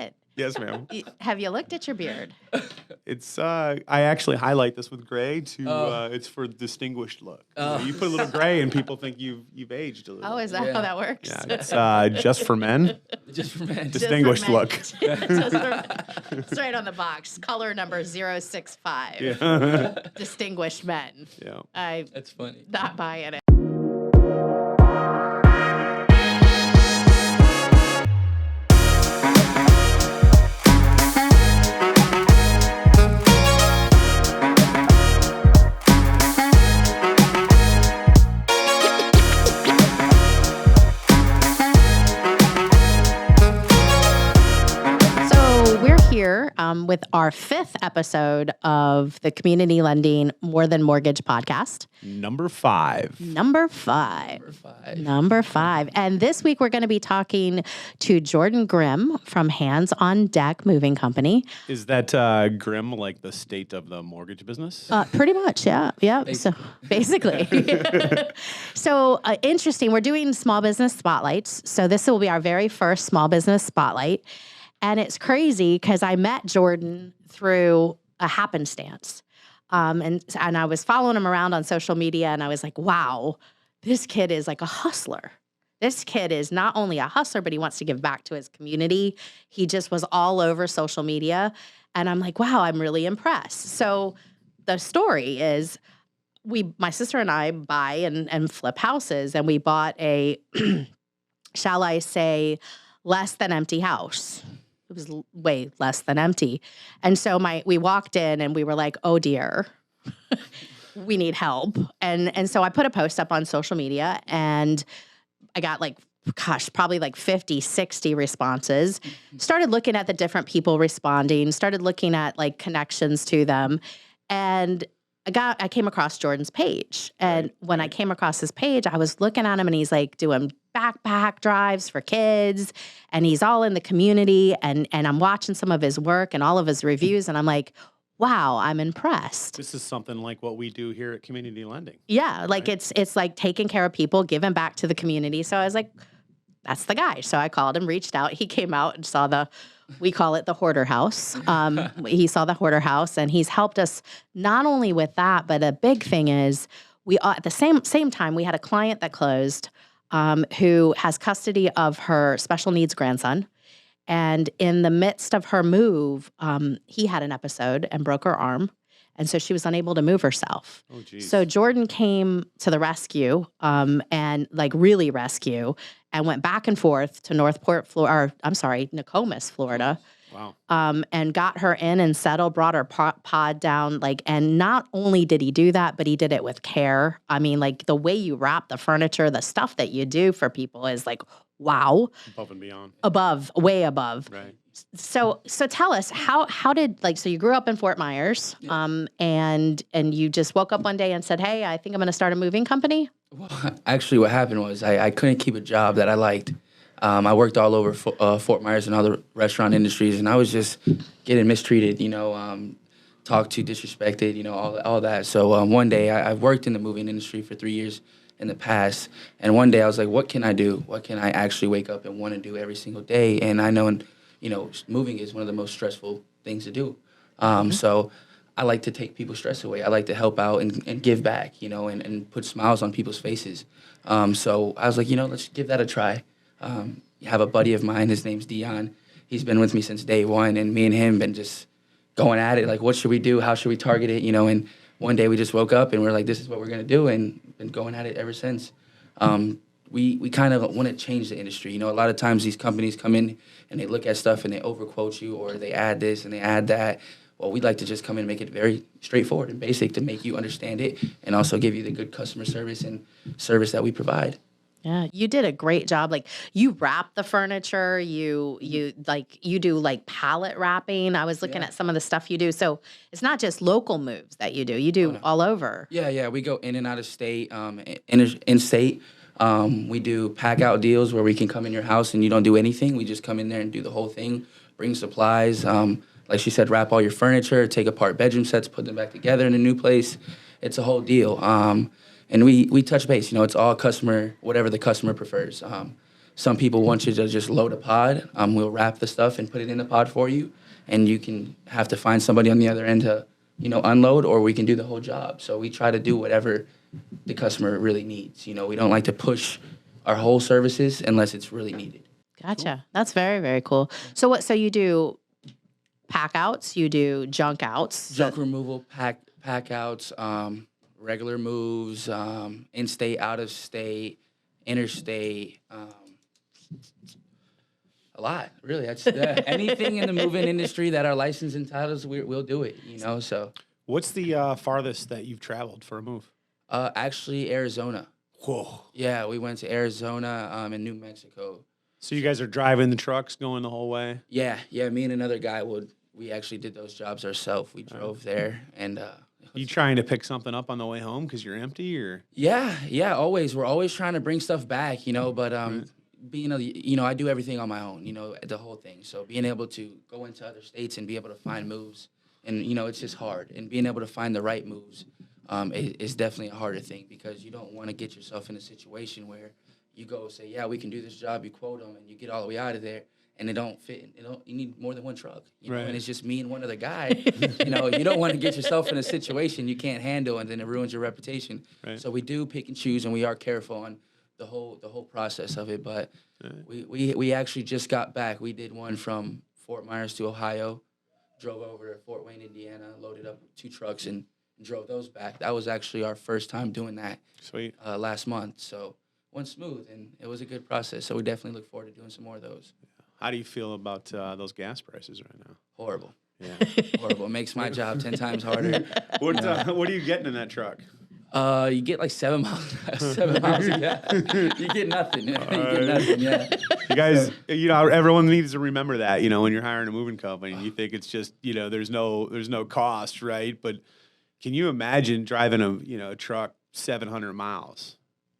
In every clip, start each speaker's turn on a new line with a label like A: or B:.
A: it.
B: Yes, ma'am.
A: Have you looked at your beard?
B: It's I actually highlight this with gray to it's for distinguished look. You put a little gray and people think you've aged a little.
A: Oh, is that how that works?
B: Yeah, it's just for men.
C: Just for men.
B: Distinguished look.
A: Straight on the box. Color number 065.
B: Yeah.
A: Distinguished men.
B: Yeah.
C: That's funny.
A: Not buying it. With our 5th episode of the Community Lending More Than Mortgage podcast.
B: Number 5.
A: And this week we're going to be talking to Jordan Grimm from Hands on Deck Moving Company.
B: Is that Grimm like the state of the mortgage business?
A: Pretty much, yeah. So basically. So interesting. We're doing small business spotlights. So this will be our very first small business spotlight. And it's crazy because I met Jordan through a happenstance. And I was following him around on social media, and I was like, wow, this kid is like a hustler. This kid is not only a hustler, but he wants to give back to his community. He just was all over social media. And I'm like, wow, I'm really impressed. So the story is my sister and I buy and flip houses, and we bought a, shall I say, less than empty house. It was way less than empty. And so we walked in and we were like, oh dear, we need help. And so I put a post up on social media and I got probably 50, 60 responses. Started looking at the different people responding, started looking at connections to them. And I came across Jordan's page. And when I came across his page, I was looking at him and he's doing backpack drives for kids and he's all in the community and I'm watching some of his work and all of his reviews and I'm like, wow, I'm impressed.
B: This is something like what we do here at Community Lending.
A: Yeah, it's like taking care of people, giving back to the community. So I was like, that's the guy. So I called him, reached out. He came out and saw we call it the hoarder house. He saw the hoarder house and he's helped us not only with that, but a big thing is at the same time, we had a client that closed who has custody of her special needs grandson. And in the midst of her move, he had an episode and broke her arm. And so she was unable to move herself.
B: Oh, geez.
A: So Jordan came to the rescue and really rescue and went back and forth to Nokomis, Florida.
B: Wow.
A: And got her in and settled, brought her pod down. And not only did he do that, but he did it with care. I mean, the way you wrap the furniture, the stuff that you do for people is wow.
B: Above and beyond.
A: Way above.
B: Right.
A: So tell us, how did, so you grew up in Fort Myers, and you just woke up one day and said, hey, I think I'm going to start a moving company?
C: Well, actually what happened was I couldn't keep a job that I liked. I worked all over Fort Myers and other restaurant industries, and I was just getting mistreated, talked to, disrespected, all that. So one day I've worked in the moving industry for 3 years in the past, and one day I was like, what can I do? What can I actually wake up and want to do every single day? And I know, moving is one of the most stressful things to do. So I like to take people's stress away. I like to help out and give back, and put smiles on people's faces. So I was like, let's give that a try. I have a buddy of mine, his name's Deanna. He's been with me since day one, and me and him been just going at it, what should we do? How should we target it? And one day we just woke up and we're like, this is what we're going to do, and been going at it ever since. We kind of want to change the industry. A lot of times these companies come in and they look at stuff and they overquote you, or they add this and they add that. Well, we'd like to just come in and make it very straightforward and basic to make you understand it and also give you the good customer service and service that we provide.
A: Yeah, you did a great job. You wrap the furniture, you do pallet wrapping. I was looking at some of the stuff you do. So it's not just local moves that you do. You do all over.
C: Yeah, we go in and out of state, in state. We do pack out deals where we can come in your house and you don't do anything. We just come in there and do the whole thing, bring supplies. Like she said, wrap all your furniture, take apart bedroom sets, put them back together in a new place. It's a whole deal. And we touch base. It's all customer, whatever the customer prefers. Some people want you to just load a pod. We'll wrap the stuff and put it in the pod for you, and you can have to find somebody on the other end to, unload, or we can do the whole job. So we try to do whatever the customer really needs. We don't like to push our whole services unless it's really needed.
A: Gotcha. Cool. That's very, very cool. So you do pack outs, you do junk outs.
C: Junk removal, pack outs, regular moves, in-state, out-of-state, interstate, a lot, really. That's anything in the moving industry that our license entitles, we'll do it, so.
B: What's the farthest that you've traveled for a move?
C: Actually, Arizona.
B: Whoa.
C: Yeah, we went to Arizona and New Mexico.
B: So you guys are driving the trucks going the whole way?
C: Yeah, me and another guy we actually did those jobs ourselves. We drove there, and
B: you trying to pick something up on the way home because you're empty, or?
C: Yeah, always. We're always trying to bring stuff back, but being I do everything on my own, the whole thing. So being able to go into other states and be able to find moves, and it's just hard. And being able to find the right moves is definitely a harder thing, because you don't want to get yourself in a situation where you go say, yeah, we can do this job, you quote them, and you get all the way out of there, and it don't fit. You need more than one truck, know, and it's just me and one other guy. You don't want to get yourself in a situation you can't handle, and then it ruins your reputation. Right. So we do pick and choose, and we are careful on the whole process of it. But we actually just got back. We did one from Fort Myers to Ohio, drove over to Fort Wayne, Indiana, loaded up 2 trucks, and drove those back. That was actually our first time doing that.
B: Sweet.
C: Last month. So went smooth, and it was a good process. So we definitely look forward to doing some more of those.
B: How do you feel about those gas prices right now?
C: Horrible.
B: Yeah.
C: Horrible. It makes my job 10 times harder.
B: What are you getting in that truck?
C: You get like 7 miles. 7 miles. Yeah. You get nothing. You get nothing. Yeah.
B: You guys, everyone needs to remember that. When you're hiring a moving company, you think it's just there's no cost, right? But can you imagine driving a truck 700 miles?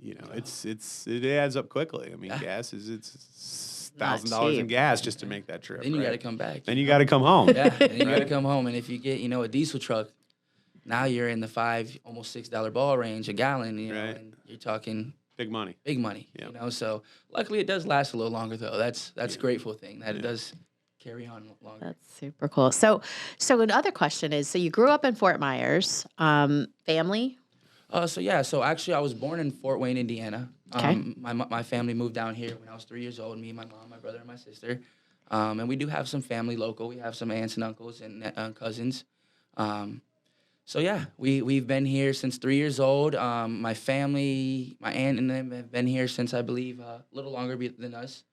B: It adds up quickly. I mean, gas is it's $1,000 in gas just to make that trip.
C: Then you got to come back.
B: Then you got to come home.
C: Yeah. Then you got to come home, and if you get a diesel truck, now you're in the $5, almost $6 ball range a gallon. And you're talking
B: big money.
C: Big money. Yeah. So luckily it does last a little longer though. That's a grateful thing that it does carry on longer.
A: That's super cool. So another question is, so you grew up in Fort Myers, family?
C: So actually I was born in Fort Wayne, Indiana.
A: Okay.
C: My family moved down here when I was 3 years old, me, my mom, my brother, and my sister. And we do have some family local. We have some aunts and uncles and cousins. We've been here since 3 years old. My family, my aunt and them have been here since, I believe, a little longer than us.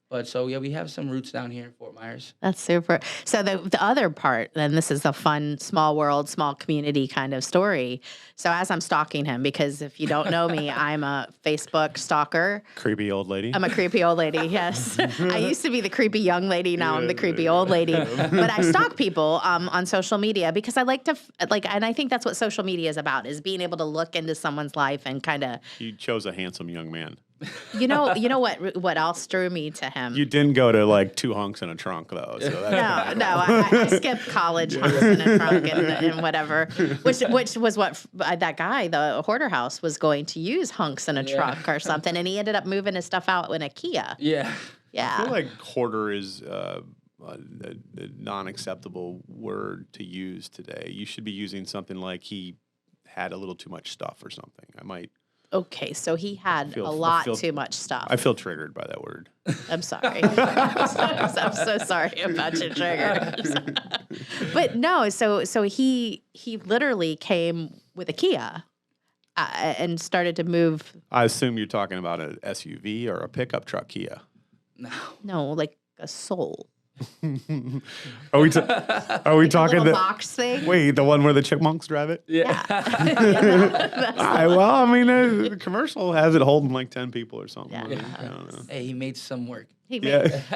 C: But we have some roots down here in Fort Myers.
A: That's super. So the other part, then this is a fun, small world, small community kind of story. So as I'm stalking him, because if you don't know me, I'm a Facebook stalker.
B: Creepy old lady.
A: I'm a creepy old lady, yes. I used to be the creepy young lady. Now I'm the creepy old lady. But I stalk people on social media because I like to, and I think that's what social media is about, is being able to look into someone's life and kind of.
B: You chose a handsome young man.
A: You know what else drew me to him?
B: You didn't go to like 2 hunks in a trunk though. So that's
A: I skipped college hunks in a trunk and whatever, which was what that guy, the hoarder house, was going to use hunks in a truck or something, and he ended up moving his stuff out in a Kia.
C: Yeah.
B: I feel like hoarder is a non-acceptable word to use today. You should be using something like he had a little too much stuff or something.
A: Okay, so he had a lot too much stuff.
B: I feel triggered by that word.
A: I'm sorry. I'm so sorry about your triggers. But no, so he literally came with a Kia and started to move.
B: I assume you're talking about an SUV or a pickup truck Kia.
A: No, like a Soul.
B: Are we talking
A: the box thing?
B: Wait, the one where the chipmunks drive it?
A: Yeah.
B: The commercial has it holding like 10 people or something.
A: Yeah.
B: I don't know.
C: Hey, he made some work.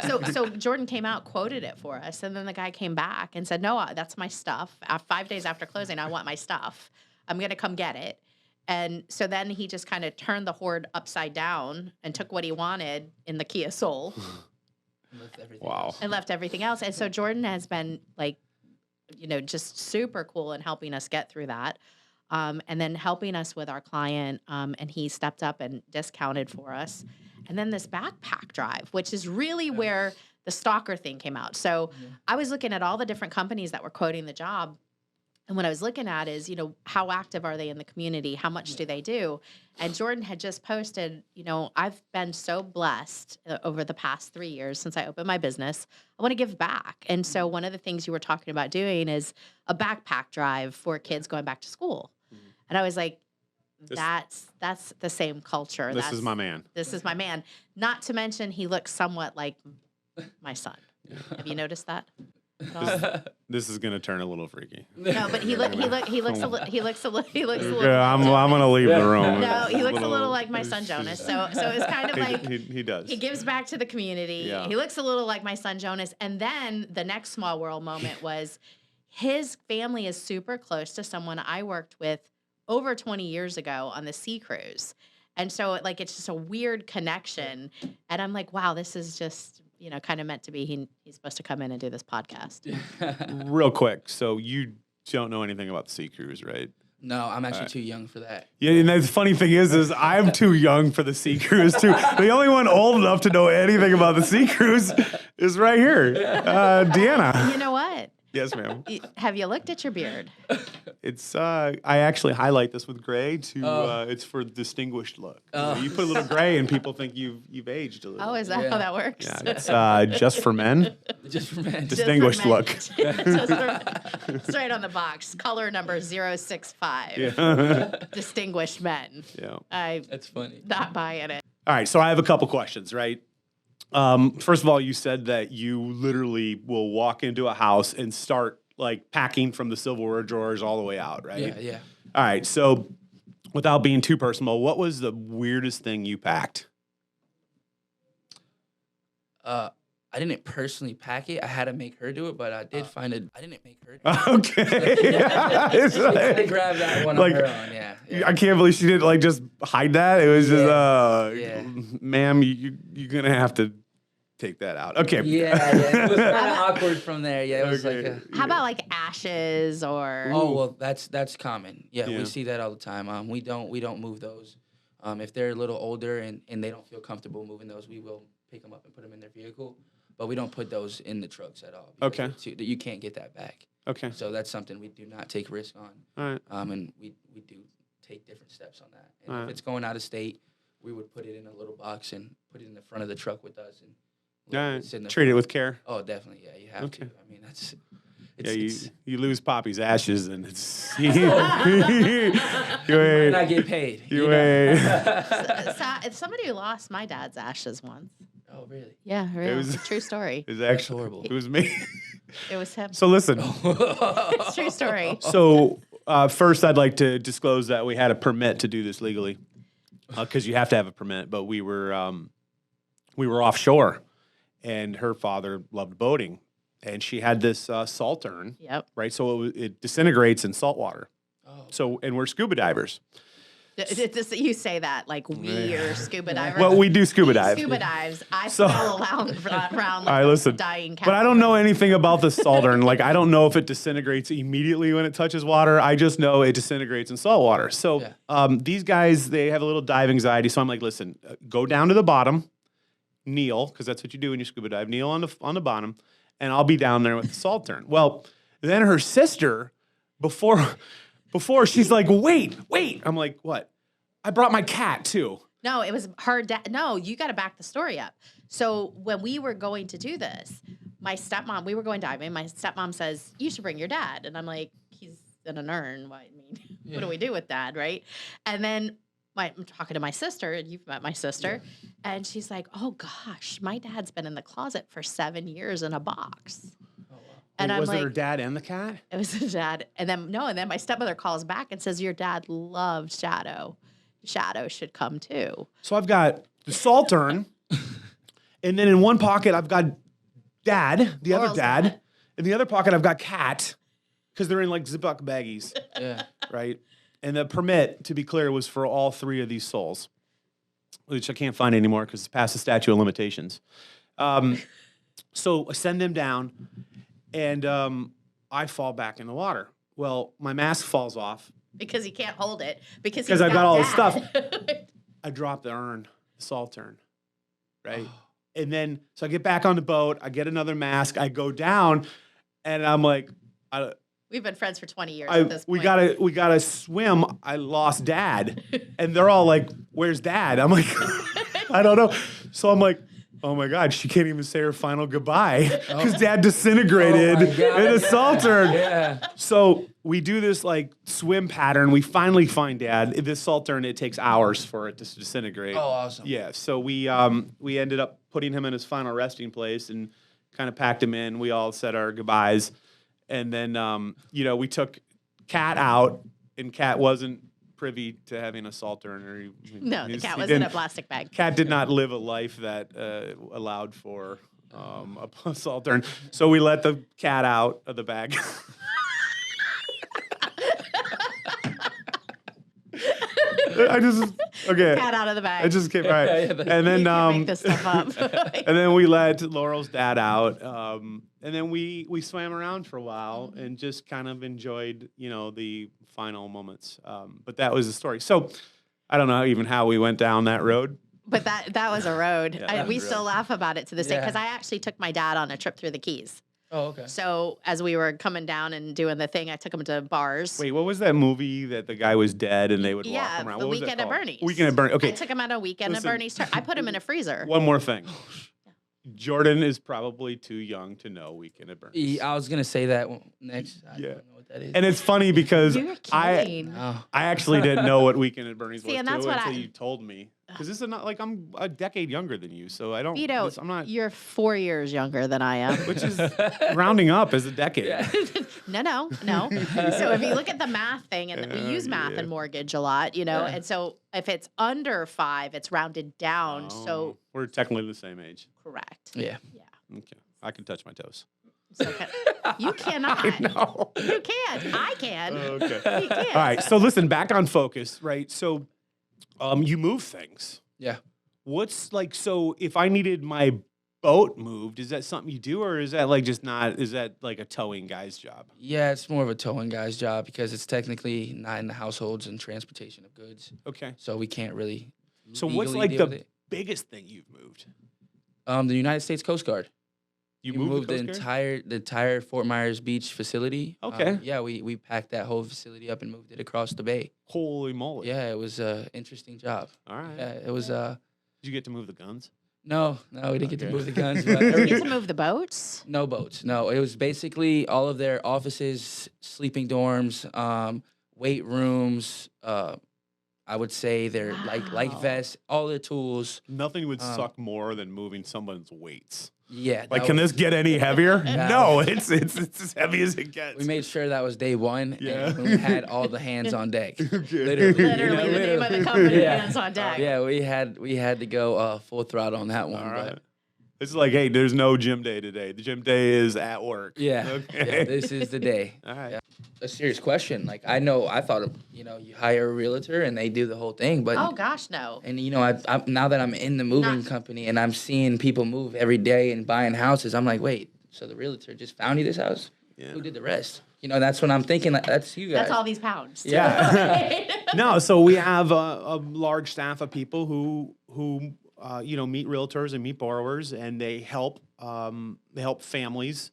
A: So Jordan came out, quoted it for us, and then the guy came back and said, "No, that's my stuff. 5 days after closing, I want my stuff. I'm gonna come get it." And so then he just kind of turned the hoard upside down and took what he wanted in the Kia Soul. And left everything else. And so Jordan has been just super cool in helping us get through that. and then helping us with our client. And he stepped up and discounted for us. And then this backpack drive, which is really where the stalker thing came out. So I was looking at all the different companies that were quoting the job. And what I was looking at is, how active are they in the community? How much do they do? And Jordan had just posted, I've been so blessed over the past 3 years since I opened my business. I want to give back. And so one of the things you were talking about doing is a backpack drive for kids going back to school. And I was like, that's the same culture.
B: This is my man.
A: This is my man. Not to mention he looks somewhat like my son. Have you noticed that?
B: This is gonna turn a little freaky.
A: No, but he looks a little.
B: Yeah, I'm gonna leave the room.
A: No, he looks a little like my son Jonas. So it's kind of like
B: he does.
A: He gives back to the community.
B: Yeah.
A: He looks a little like my son Jonas. And then the next small world moment was his family is super close to someone I worked with over 20 years ago on the sea cruise. And so it's just a weird connection. And I'm like, wow, this is just, kind of meant to be. He's supposed to come in and do this podcast.
B: Real quick. So you don't know anything about the sea cruise, right?
C: No, I'm actually too young for that.
B: Yeah, and the funny thing is I'm too young for the sea cruise too. The only one old enough to know anything about the sea cruise is right here, Deanna.
A: You know what?
B: Yes, ma'am.
A: Have you looked at your beard?
B: It's I actually highlight this with gray to it's for distinguished look. You put a little gray and people think you've aged a little.
A: Oh, is that how that works?
B: Yeah, it's just for men.
C: Just for men.
B: Distinguished look.
A: It's right on the box. Color number 065.
B: Yeah.
A: Distinguished men.
B: Yeah.
C: That's funny.
A: Not buying it.
B: All right, so I have a couple questions, right? First of all, you said that you literally will walk into a house and start packing from the silverware drawers all the way out, right?
C: Yeah.
B: All right, so without being too personal, what was the weirdest thing you packed?
C: I didn't personally pack it. I had to make her do it, but I did find it. I didn't make her do it.
B: Okay.
C: I grabbed that one on her own. Yeah.
B: I can't believe she didn't just hide that. It was just, ma'am, you're gonna have to take that out. Okay.
C: Yeah. It was kind of awkward from there. Yeah, it was
A: How about ashes or?
C: Oh well, that's common. Yeah, we see that all the time. We don't move those. If they're a little older and they don't feel comfortable moving those, we will pick them up and put them in their vehicle. But we don't put those in the trucks at all.
B: Okay.
C: You can't get that back.
B: Okay.
C: So that's something we do not take risk on.
B: All right.
C: And we do take different steps on that. And if it's going out of state, we would put it in a little box and put it in the front of the truck with us and
B: treat it with care.
C: Oh, definitely. Yeah, you have to. I mean, that's.
B: You lose Poppy's ashes and it's you
C: might not get paid.
B: You wait.
A: It's somebody who lost my dad's ashes once.
C: Oh, really?
A: Yeah, really. It was a true story.
B: It was actually
C: horrible.
B: It was me.
A: It was him.
B: So listen.
A: It's a true story.
B: So first, I'd like to disclose that we had a permit to do this legally, because you have to have a permit. But we were offshore, and her father loved boating, and she had this salt urn.
A: Yep.
B: Right. So it disintegrates in salt water.
C: Oh.
B: So and we're scuba divers.
A: You say that like we are scuba divers.
B: Well, we do scuba dive.
A: Scuba dives. I fall around
B: all right, listen.
A: dying cat.
B: But I don't know anything about the salt urn. I don't know if it disintegrates immediately when it touches water. I just know it disintegrates in salt water. So these guys, they have a little dive anxiety. So I'm like, listen, go down to the bottom, kneel, because that's what you do when you scuba dive. Kneel on the bottom, and I'll be down there with the salt urn. Well, then her sister, before she's like, wait. I'm like, what? I brought my cat too.
A: No, it was her dad. No, you got to back the story up. So when we were going to do this, my stepmom, we were going diving. My stepmom says, you should bring your dad. And I'm like, he's in an urn. What do we do with dad, right? And then I'm talking to my sister, and you've met my sister, and she's like, oh gosh, my dad's been in the closet for 7 years in a box. And
B: Wait,
A: I'm
B: was
A: like,
B: it her dad and the cat?
A: It was his dad. And then my stepmother calls back and says, your dad loved Shadow. Shadow should come too.
B: So I've got the salt urn, and then in one pocket I've got dad, the other dad. In the other pocket I've got cat, because they're in Ziploc baggies.
C: Yeah.
B: Right? And the permit, to be clear, was for all three of these souls, which I can't find anymore because it's past the statute of limitations. So I send them down, and I fall back in the water. Well, my mask falls off,
A: because he can't hold it because
B: I've got all this stuff. I dropped the urn, the salt urn, right? And then, so I get back on the boat, I get another mask, I go down, and I'm like,
A: We've been friends for 20 years at this point.
B: we gotta swim. I lost Dad. And they're all like, where's Dad? I'm like, I don't know. So I'm like, oh my God, she can't even say her final goodbye because Dad disintegrated in a salt urn.
C: Yeah.
B: So we do this like swim pattern. We finally find Dad. This salt urn, it takes hours for it to disintegrate.
C: Oh, awesome.
B: Yeah. So we ended up putting him in his final resting place and kind of packed him in. We all said our goodbyes. And then, we took Cat out, and Cat wasn't privy to having a salt urn.
A: No, the cat was in a plastic bag.
B: Cat did not live a life that allowed for a salt urn. So we let the cat out of the bag.
A: Cat out of the bag.
B: I just came right. And then
A: make this stuff up.
B: and then we let Laurel's dad out. And then we swam around for a while and just kind of enjoyed, the final moments. But that was the story. So I don't know even how we went down that road.
A: But that was a road.
B: Yeah,
A: we still laugh about it to this day because I actually took my dad on a trip through the Keys.
C: Oh, okay.
A: So as we were coming down and doing the thing, I took him to bars.
B: Wait, what was that movie that the guy was dead and they would walk him around?
A: The
B: What was
A: Weekend
B: that
A: at
B: called?
A: Bernie's.
B: Weekend at Bernie's. Okay.
A: I took him on a weekend at Bernie's. I put him in a freezer.
B: One more thing. Jordan is probably too young to know Weekend at Bernie's.
C: I was gonna say that next. I
B: Yeah.
C: don't know what that is.
B: And it's funny because
A: You're kidding.
B: I actually didn't know what Weekend at Bernie's was
A: and that's
B: too
A: what
B: until you told me. Because this is not like I'm a decade younger than you, so I don't.
A: Vito,
B: I'm not.
A: you're 4 years younger than I am.
B: Which is rounding up as a decade.
A: No. So if you look at the math thing, and we use math in mortgage a lot, and so if it's under 5, it's rounded down. So
B: we're technically the same age.
A: correct.
C: Yeah.
B: Okay, I can touch my toes.
A: So you cannot.
B: No.
A: You can't. I can.
B: Okay.
A: You can't.
B: All right. So listen, back on focus, right? So, you move things.
C: Yeah.
B: What's like? So if I needed my boat moved, is that something you do, or is that like just not? Is that like a towing guy's job?
C: Yeah, it's more of a towing guy's job because it's technically not in the households and transportation of goods.
B: Okay.
C: So we can't really.
B: So what's
C: legally
B: like
C: deal with
B: the
C: it.
B: biggest thing you've moved?
C: The United States Coast Guard.
B: You
C: We
B: moved
C: moved the entire Fort Myers Beach facility.
B: Okay.
C: Yeah, we packed that whole facility up and moved it across the bay.
B: Holy moly!
C: Yeah, it was an interesting job.
B: All right.
C: Yeah, it was.
B: Did you get to move the guns?
C: No, we didn't get to move the guns.
A: You
C: But
A: get to move the boats?
C: no boats. No, it was basically all of their offices, sleeping dorms, weight rooms. I would say their light
A: Wow.
C: vests, all their tools.
B: Nothing would suck more than moving someone's weights.
C: Yeah.
B: Like,
C: that
B: can
C: was-
B: this get any heavier?
C: No.
B: No, it's as heavy as it gets.
C: We made sure that was day one,
B: Yeah.
C: and we had all the hands on deck. Literally,
A: Literally, the name of the company hands on deck.
C: Yeah, we had to go full throttle on that one.
B: All right.
C: But
B: It's like, hey, there's no gym day today. The gym day is at work.
C: yeah,
B: Okay.
C: yeah, this is the day.
B: All right.
C: Yeah. A serious question. Like I thought, you hire a realtor and they do the whole thing, but
A: Oh, gosh, no.
C: and I now that I'm in the moving company and I'm seeing people move every day and buying houses, I'm like, wait, so the realtor just found you this house?
B: Yeah.
C: Who did the rest? That's what I'm thinking. Like, that's you guys.
A: That's all these pounds.
C: Yeah.
B: No, so we have a large staff of people who meet realtors and meet borrowers, and they help families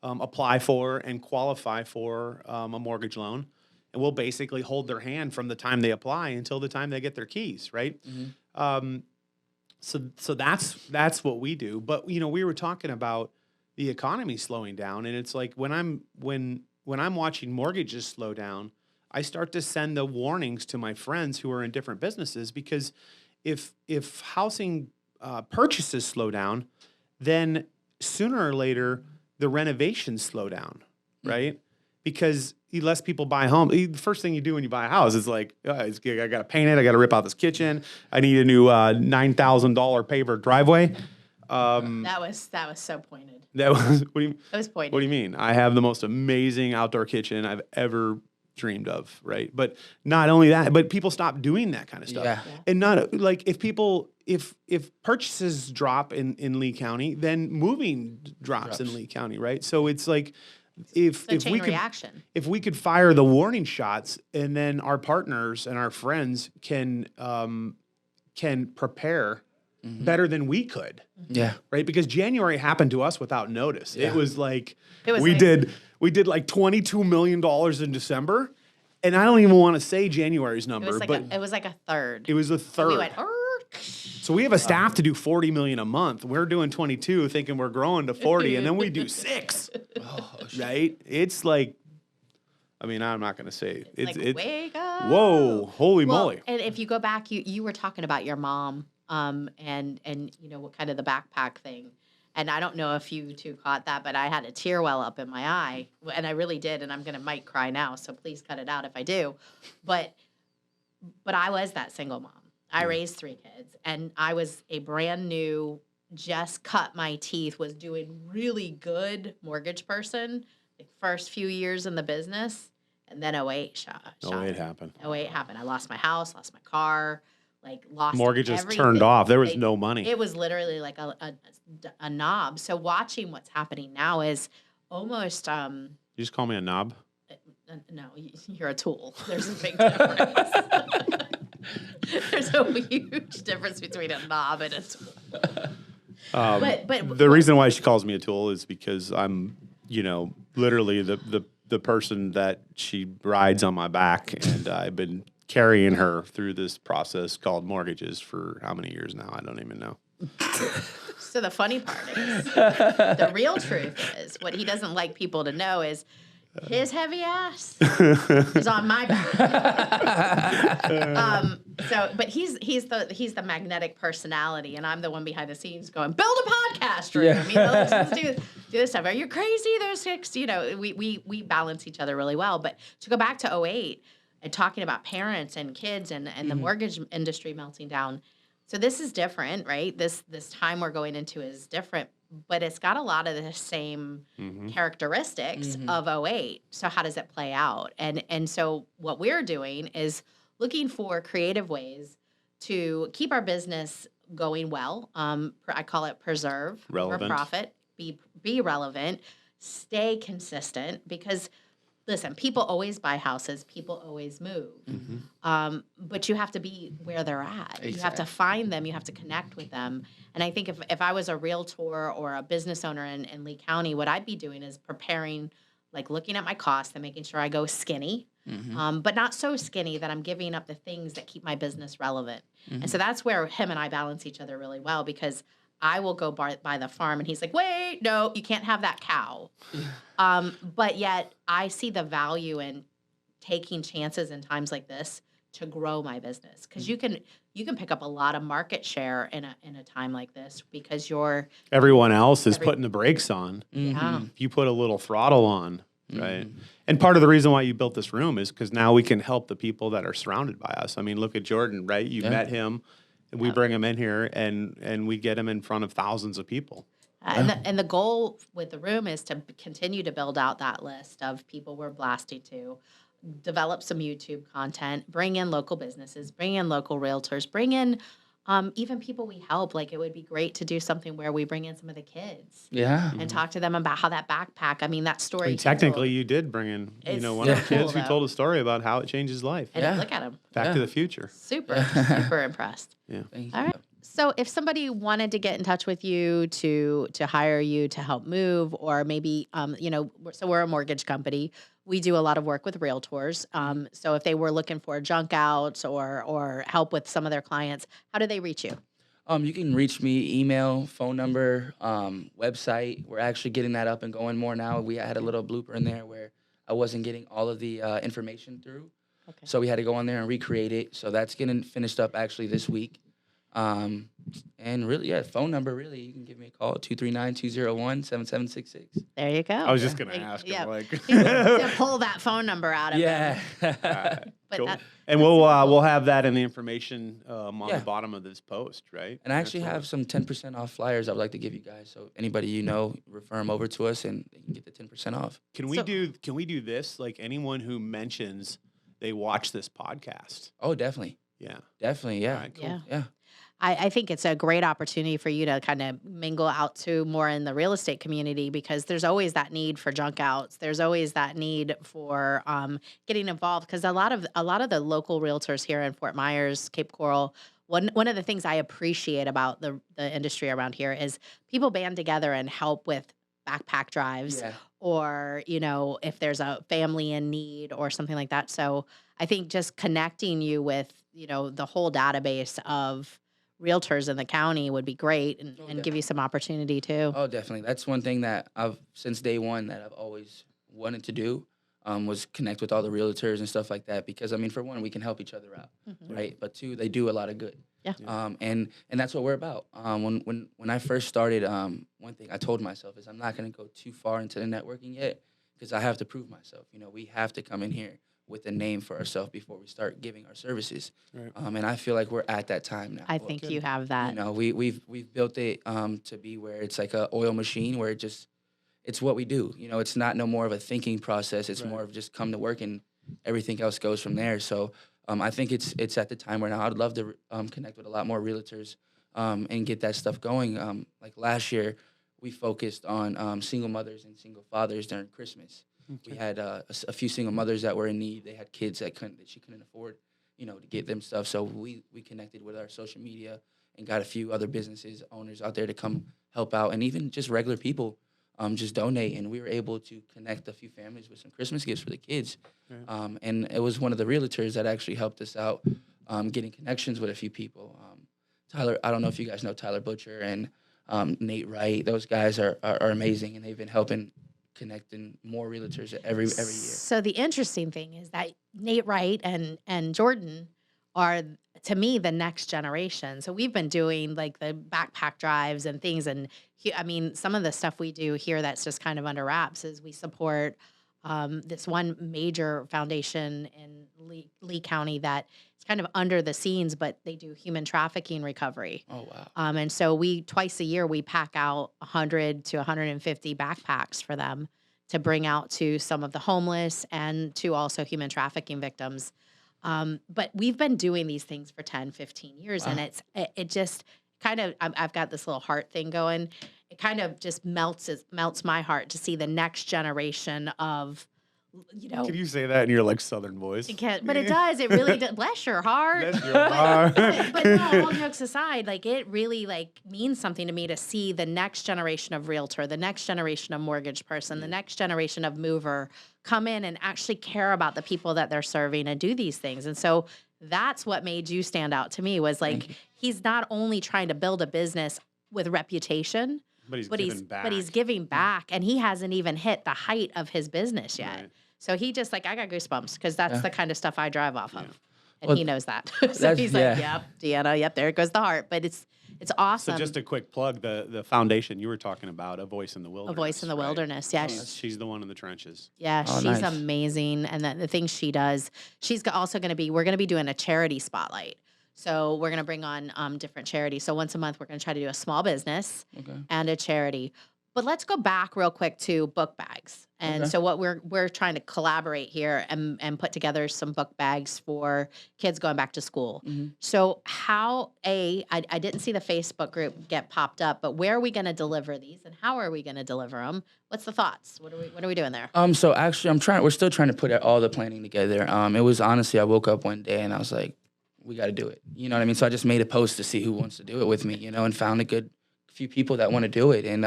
B: apply for and qualify for a mortgage loan, and we'll basically hold their hand from the time they apply until the time they get their keys, right?
C: Mm-hmm.
B: So that's what we do. But we were talking about the economy slowing down, and it's like when I'm watching mortgages slow down, I start to send the warnings to my friends who are in different businesses, because if housing purchases slow down, then sooner or later the renovations slow down, right? Because less people buy home. The first thing you do when you buy a house is like, I got to paint it. I got to rip out this kitchen. I need a new $9,000 paver driveway.
A: That was so pointed.
B: That was
A: It was pointed.
B: What do you mean? I have the most amazing outdoor kitchen I've ever dreamed of, right? But not only that, but people stop doing that kind of stuff.
C: Yeah.
B: And not like if purchases drop in Lee County, then moving drops in Lee County, right? So it's like if
A: It's a chain
B: we could
A: reaction.
B: if we could fire the warning shots, and then our partners and our friends can prepare better than we could.
C: Yeah.
B: Right? Because January happened to us without notice.
C: Yeah.
B: It was like
A: like-
B: we did like $22 million in December. And I don't even want to say January's number,
A: It was like a third.
B: it was a
A: And
B: third.
A: we went,
B: So we have a staff to do 40 million a month. We're doing 22, thinking we're growing to 40, and then we do 6. Right? It's like, I mean, I'm not going to say
A: like, wake up.
B: Whoa, holy
A: Well,
B: moly.
A: and if you go back, you were talking about your mom, and what kind of the backpack thing. And I don't know if you two caught that, but I had a tear well up in my eye, and I really did. And I'm might cry now, so please cut it out if I do. But I was that single mom. I raised 3 kids, and I was a brand new, just cut my teeth, was doing really good mortgage person, the first few years in the business, and then 08 shot.
B: 08 happened.
A: 08 happened. I lost my house, lost my car, lost
B: Mortgages
A: everything.
B: turned off. There was no money.
A: It was literally like a knob. So watching what's happening now is almost
B: You just call me a knob?
A: no, you're a tool. There's a big difference. There's a huge difference between a knob and a tool. But
B: The reason why she calls me a tool is because I'm, literally the person that she rides on my back, and I've been carrying her through this process called mortgages for how many years now? I don't even know.
A: So the funny part is, the real truth is, what he doesn't like people to know is his heavy ass is on my back. But he's the magnetic personality, and I'm the one behind the scenes going, build a podcast room. Let's do this stuff. Are you crazy? There's 6. We balance each other really well. But to go back to 08 and talking about parents and kids and the mortgage industry melting down. So this is different, right? This time we're going into is different, but it's got a lot of the same characteristics of 08. So how does it play out? And so what we're doing is looking for creative ways to keep our business going well. I call it preserve,
B: Relevant.
A: for profit, be relevant, stay consistent, because listen, people always buy houses. People always move. But you have to be where they're at.
C: Exactly.
A: You have to find them. You have to connect with them. And I think if I was a realtor or a business owner in Lee County, what I'd be doing is preparing, looking at my costs and making sure I go skinny, but not so skinny that I'm giving up the things that keep my business relevant. And so that's where him and I balance each other really well, because I will go by the farm, and he's like, wait, no, you can't have that cow. But yet I see the value in taking chances in times like this to grow my business, because you can pick up a lot of market share in a time like this, because
B: Everyone else is putting the brakes on.
A: yeah.
B: If you put a little throttle on, right? And part of the reason why you built this room is because now we can help the people that are surrounded by us. I mean, look at Jordan, right? You met him. We bring him in here, and we get him in front of thousands of people.
A: And the goal with the room is to continue to build out that list of people we're blasting to, develop some YouTube content, bring in local businesses, bring in local realtors, bring in even people we help. It would be great to do something where we bring in some of the kids and talk to them about how that backpack, that story.
B: And technically, you did bring in, one of the kids who told a story about how it changed his life.
A: And look at him.
B: Back to the Future.
A: Super impressed.
B: Yeah.
A: All right. So if somebody wanted to get in touch with you to hire you to help move, or maybe, so we're a mortgage company. We do a lot of work with realtors. So if they were looking for junk outs or help with some of their clients, how do they reach you?
C: You can reach me, email, phone number, website. We're actually getting that up and going more now. We had a little blooper in there where I wasn't getting all of the information through.
A: Okay.
C: So we had to go on there and recreate it. So that's getting finished up actually this week. And really, phone number, really, you can give me a call, 239-201-7766.
A: There you go.
B: I was just going to ask him,
A: to pull that phone number out of him.
B: But
A: Cool.
B: And we'll have that in the information on the bottom of this post, right?
C: And I actually have some 10% off flyers I would like to give you guys. So anybody refer them over to us, and they can get the 10% off.
B: Can we do this? Anyone who mentions they watch this podcast.
C: Oh, definitely.
B: Yeah.
C: Definitely, yeah.
B: All right, cool.
A: Yeah. I think it's a great opportunity for you to kind of mingle out to more in the real estate community, because there's always that need for junk outs. There's always that need for getting involved, because a lot of the local realtors here in Fort Myers, Cape Coral, one of the things I appreciate about the industry around here is people band together and help with backpack drives,
C: Yeah.
A: or if there's a family in need or something like that. So I think just connecting you with the whole database of realtors in the county would be great, and give you some opportunity too.
C: Oh, definitely. That's one thing that I've since day one that I've always wanted to do, was connect with all the realtors and stuff like that. Because I mean, for one, we can help each other out, right? But two, they do a lot of good.
A: Yeah.
C: And that's what we're about. When I first started, one thing I told myself is I'm not going to go too far into the networking yet, because I have to prove myself. We have to come in here with a name for ourselves before we start giving our services.
B: Right.
C: And I feel like we're at that time now.
A: I think you have that.
C: We've built it to be where it's like a oil machine, where it's what we do. It's not no more of a thinking process. It's more of just come to work, and everything else goes from there. So I think it's at the time where now I'd love to connect with a lot more realtors and get that stuff going. Like last year, we focused on single mothers and single fathers during Christmas. Okay. We had a few single mothers that were in need. They had kids that she couldn't afford, to get them stuff. So we connected with our social media and got a few other businesses owners out there to come help out, and even just regular people just donate. And we were able to connect a few families with some Christmas gifts for the kids. Right. And it was one of the realtors that actually helped us out getting connections with a few people. Tyler, I don't know if you guys know Tyler Butcher and Nate Wright. Those guys are amazing, and they've been helping connecting more realtors every year.
A: So the interesting thing is that Nate Wright and Jordan are, to me, the next generation. So we've been doing like the backpack drives and things, and I mean, some of the stuff we do here that's just kind of under wraps is we support this one major foundation in Lee County that is kind of under the scenes, but they do human trafficking recovery.
C: Oh, wow.
A: And so twice a year, we pack out 100 to 150 backpacks for them to bring out to some of the homeless and to also human trafficking victims. But we've been doing these things for 10, 15 years, and it just kind of, I've got this little heart thing going. It kind of just melts my heart to see the next generation of,
B: Can you say that in your like Southern voice?
A: But it does. It really does. Bless your heart.
B: Bless your heart.
A: But no, all jokes aside, like it really like means something to me to see the next generation of realtor, the next generation of mortgage person, the next generation of mover come in and actually care about the people that they're serving and do these things. And so that's what made you stand out to me, was like he's not only trying to build a business with reputation, but he's giving back, and he hasn't even hit the height of his business yet. Right. So he just like, I got goosebumps, because that's the kind of stuff I drive off of. And he knows that. So he's like, yep, Deanna, yep, there goes the heart. But it's awesome.
B: So just a quick plug, the foundation you were talking about, A Voice in the Wilderness.
A: A Voice in the Wilderness, yes.
B: She's the one in the trenches.
A: Yeah, she's amazing. And the things she does, we're going to be doing a charity spotlight. So we're going to bring on different charities. So once a month, we're going to try to do a small business and a charity. But let's go back real quick to book bags. And so what we're trying to collaborate here and put together some book bags for kids going back to school. Mm-hmm. So I didn't see the Facebook group get popped up, but where are we going to deliver these, and how are we going to deliver them? What's the thoughts? What are we doing there?
C: So actually we're still trying to put all the planning together. It was honestly, I woke up one day and I was like, we got to do it. You know what I mean? So I just made a post to see who wants to do it with me, and found a good few people that want to do it. And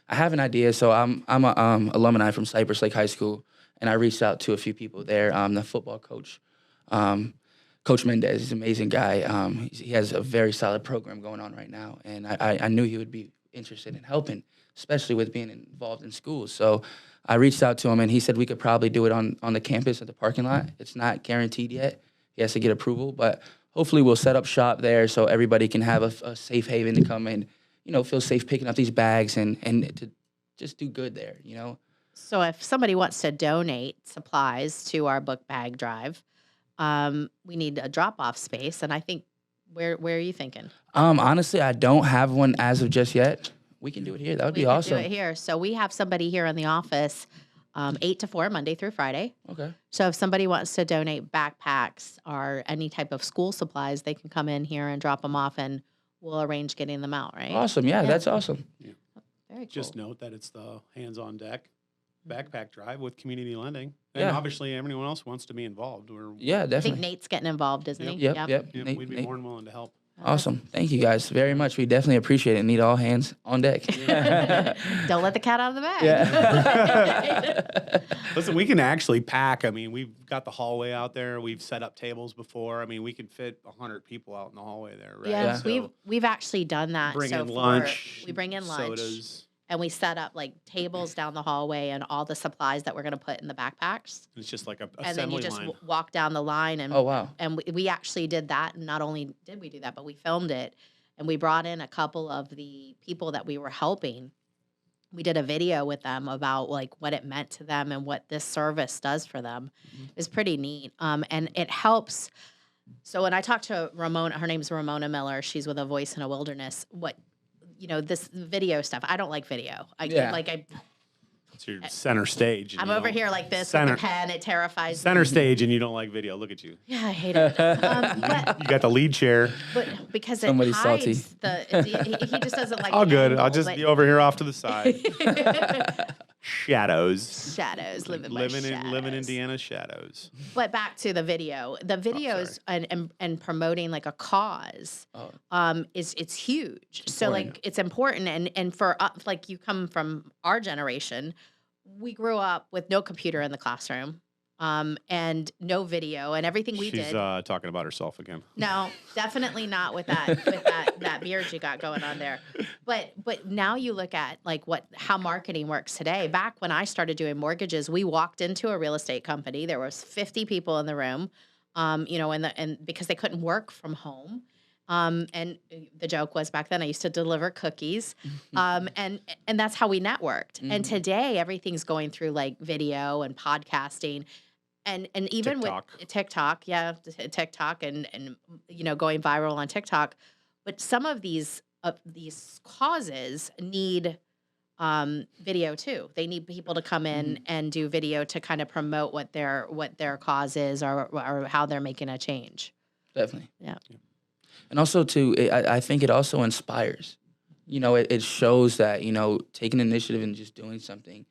C: I have an idea. So I'm a alumni from Cypress Lake High School, and I reached out to a few people there. The football coach, Coach Mendez, he's an amazing guy. He has a very solid program going on right now, and I knew he would be interested in helping, especially with being involved in schools. So I reached out to him, and he said we could probably do it on the campus at the parking lot. It's not guaranteed yet. He has to get approval, but hopefully we'll set up shop there so everybody can have a safe haven to come and, feel safe picking up these bags and to just do good there,
A: So if somebody wants to donate supplies to our book bag drive, we need a drop-off space. And I think, where are you thinking?
C: Honestly, I don't have one as of just yet. We can do it here. That would be awesome.
A: We can do it here. So we have somebody here in the office 8 to 4, Monday through Friday.
C: Okay.
A: So if somebody wants to donate backpacks or any type of school supplies, they can come in here and drop them off, and we'll arrange getting them out, right?
C: Awesome. Yeah, that's awesome.
A: Very cool.
B: Just note that it's the hands-on deck backpack drive with community lending. And
C: Yeah.
B: obviously anyone else wants to be involved.
C: Yeah,
A: I think
C: definitely.
A: Nate's getting involved, isn't he?
C: Yep.
B: Yep,
C: Nate-
B: we'd be
C: Nate.
B: more than willing to help.
C: Awesome. Thank you guys very much. We definitely appreciate it. Need all hands on deck.
A: Don't let the cat out of the bag.
C: Yeah.
B: Listen, we can actually pack. I mean, we've got the hallway out there. We've set up tables before. I mean, we can fit 100 people out in the hallway there, right?
A: Yeah,
B: So
A: we've actually done that.
B: bring
A: so
B: in
A: for-
B: lunch.
A: we bring in lunch,
B: sodas.
A: and we set up like tables down the hallway and all the supplies that we're going to put in the backpacks.
B: It's just like a
A: And then you
B: assembly
A: just
B: line.
A: walk down the line and
C: Oh, wow.
A: and we actually did that. And not only did we do that, but we filmed it and we brought in a couple of the people that we were helping. We did a video with them about like what it meant to them and what this service does for them. It was pretty neat. And it helps. So when I talked to Ramona, her name's Ramona Miller. She's with A Voice in a Wilderness. This video stuff, I don't like video.
B: It's your center stage. and
A: I'm
B: you
A: over
B: don't-
A: here like this
B: center,
A: with the pen. It terrifies
B: center
A: me.
B: stage, and you don't like video. Look at you.
A: Yeah, I hate it.
B: You got the lead chair.
A: But because it
C: Somebody's
A: hides
C: salty.
A: he just doesn't like
B: All
A: the
B: good.
A: angle,
B: I'll just
A: but-
B: be over here off to the side. Shadows.
A: shadows, living
B: Living in
A: shadows.
B: Deanna's shadows.
A: But back to the video. The videos and promoting like a cause is it's huge. So
C: important.
A: like it's important and for like you come from our generation, we grew up with no computer in the classroom. And no video and everything we
B: She's
A: did.
B: talking about herself again.
A: No, definitely not with that beard you got going on there. But now you look at like how marketing works today. Back when I started doing mortgages, we walked into a real estate company. There was 50 people in the room, and because they couldn't work from home. And the joke was back then I used to deliver cookies, and that's how we networked. And today everything's going through like video and podcasting, and even
B: TikTok.
A: with TikTok, TikTok, and going viral on TikTok. But some of these causes need video too. They need people to come in and do video to kind of promote what their cause is or how they're making a change.
C: Definitely.
A: Yeah.
C: And also, too, I think it also inspires. It shows that, taking initiative and just doing something,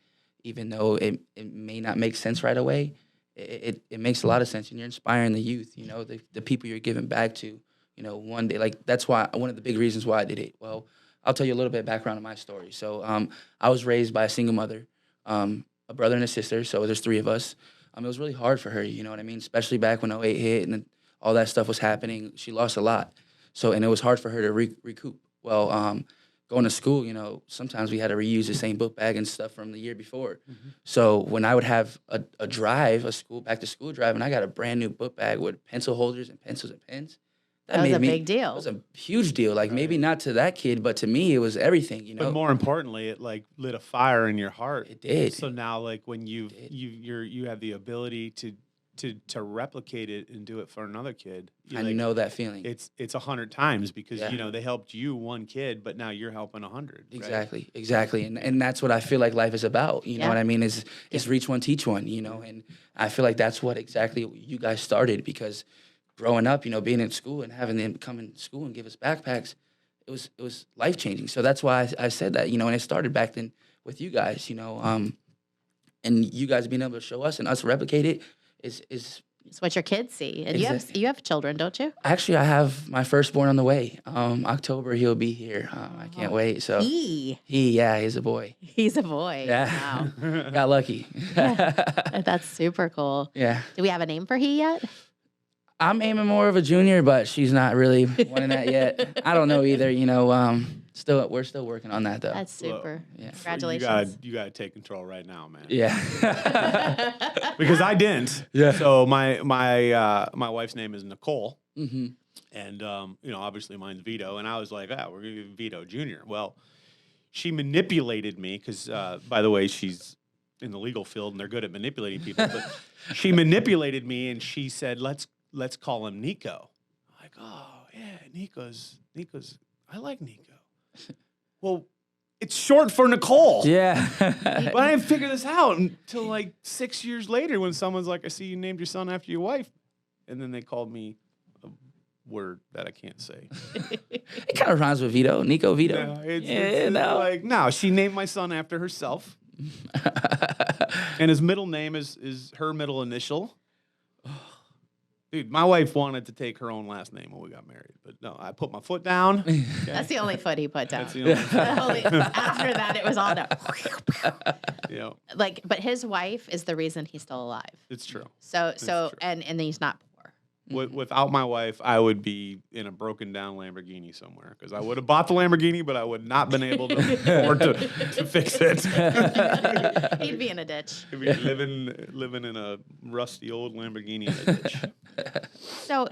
C: even though it may not make sense right away, it makes a lot of sense. And you're inspiring the youth, the people you're giving back to, one day. Like, that's why one of the big reasons why I did it. Well, I'll tell you a little bit of background on my story. So I was raised by a single mother, a brother and a sister. So there's three of us. It was really hard for her, you know what I mean? Especially back when 08 hit and all that stuff was happening. She lost a lot. And it was hard for her to recoup. Well, going to school, sometimes we had to reuse the same book bag and stuff from the year before. So when I would have a back to school drive, and I got a brand new book bag with pencil holders and pencils and pens,
A: That was a big deal.
C: It was a huge deal. Like maybe not to that kid, but to me, it was everything.
B: But more importantly, it like lit a fire in your heart.
C: It did.
B: So now, like when you have the ability to replicate it and do it for another kid,
C: I know that feeling.
B: It's 100 times because
C: Yeah.
B: they helped you one kid, but now you're helping 100.
C: Exactly, exactly, and that's what I feel like life is about. You know what I mean? Is reach one, teach one. And I feel like that's what exactly you guys started, because growing up, being in school and having them come in school and give us backpacks, it was life changing. So that's why I said that. And it started back then with you guys. And you guys being able to show us and us replicate it is
A: It's what your kids see. And
C: Exactly.
A: you have children, don't you?
C: Actually, I have my firstborn on the way. October, he'll be here. I can't wait. So he's a boy.
A: He's a boy.
C: Yeah.
A: Wow.
C: Got lucky.
A: That's super cool.
C: Yeah.
A: Do we have a name for he yet?
C: I'm aiming more of a junior, but she's not really wanting that yet. I don't know either. We're still working on that though.
A: That's super.
C: Yeah.
A: Congratulations.
B: You gotta take control right now, man.
C: Yeah.
B: Because I didn't.
C: Yeah.
B: So my wife's name is Nicole,
C: hmm
B: and obviously mine's Vito, and I was like, we're gonna give Vito Jr. Well, she manipulated me because, by the way, she's in the legal field and they're good at manipulating people. But she manipulated me and she said, let's call him Nico. I'm like, oh yeah, Nico's. I like Nico. Well, it's short for Nicole.
C: Yeah.
B: But I didn't figure this out until like 6 years later when someone's like, I see you named your son after your wife. And then they called me a word that I can't say.
C: It kind of rhymes with Vito, Nico Vito.
B: No, it's like, no, she named my son after herself. And his middle name is her middle initial. Dude, my wife wanted to take her own last name when we got married, but no, I put my foot down. Okay?
A: That's the only foot he put down.
B: That's the only
A: After that, it was all done.
B: Yeah,
A: Like, but his wife is the reason he's still alive.
B: it's true.
A: So,
B: true.
A: and he's not poor.
B: Without my wife, I would be in a broken down Lamborghini somewhere because I would have bought the Lamborghini, but I would not been able to afford to fix it.
A: He'd be in a ditch.
B: He'd be living in a rusty old Lamborghini in a ditch.
A: So,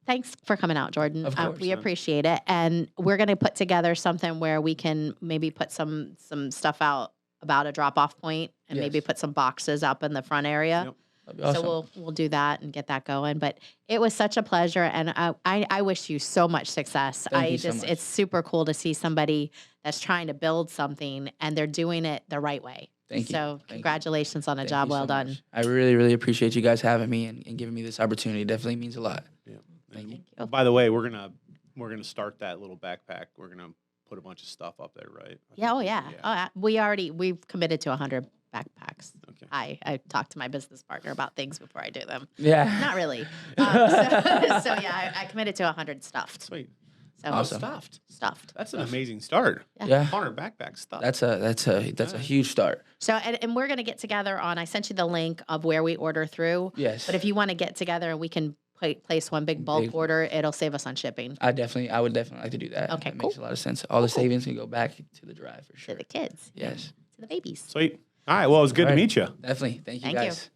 A: thanks for coming out, Jordan.
C: Of course,
A: we
B: man.
A: appreciate it, and we're going to put together something where we can maybe put some stuff out about a drop off point, and maybe
C: Yes.
A: put some boxes up in the front area.
B: Yep.
C: That'd be awesome.
A: So we'll do that and get that going. But it was such a pleasure, and I wish you so much success.
C: Thank you so much.
A: It's super cool to see somebody that's trying to build something and they're doing it the right way.
C: Thank you.
A: So
C: Thank you.
A: congratulations on a
C: Thank
A: job
C: you
A: well
C: so
A: done.
C: much. I really, really appreciate you guys having me and giving me this opportunity. It definitely means a lot.
B: Yeah.
C: Thank you.
A: you.
B: By the way, we're gonna start that little backpack. We're gonna put a bunch of stuff up there, right?
A: Yeah. Oh yeah. We've committed to 100 backpacks.
B: Okay.
A: I talked to my business partner about things before I do them.
C: Yeah.
A: Not really. So yeah, I committed to 100 stuffed.
B: Sweet.
A: So
C: Awesome.
A: stuffed.
B: That's an amazing start.
C: Yeah.
B: 100 backpack stuff.
C: That's a huge start.
A: So, and we're going to get together on, I sent you the link of where we order through.
C: Yes.
A: But if you want to get together and we can place one big bulk
C: Big-
A: order, it'll save us on shipping
C: I would definitely like to do that.
A: Okay,
C: That
A: cool.
C: makes a lot of sense. All the savings can go back to the drive for
A: to
C: sure.
A: the kids,
C: Yes.
A: to the babies.
B: Sweet. All right. Well, it was good
C: All
B: to
C: right.
B: meet you.
C: Definitely. Thank you
A: Thank you.
C: guys.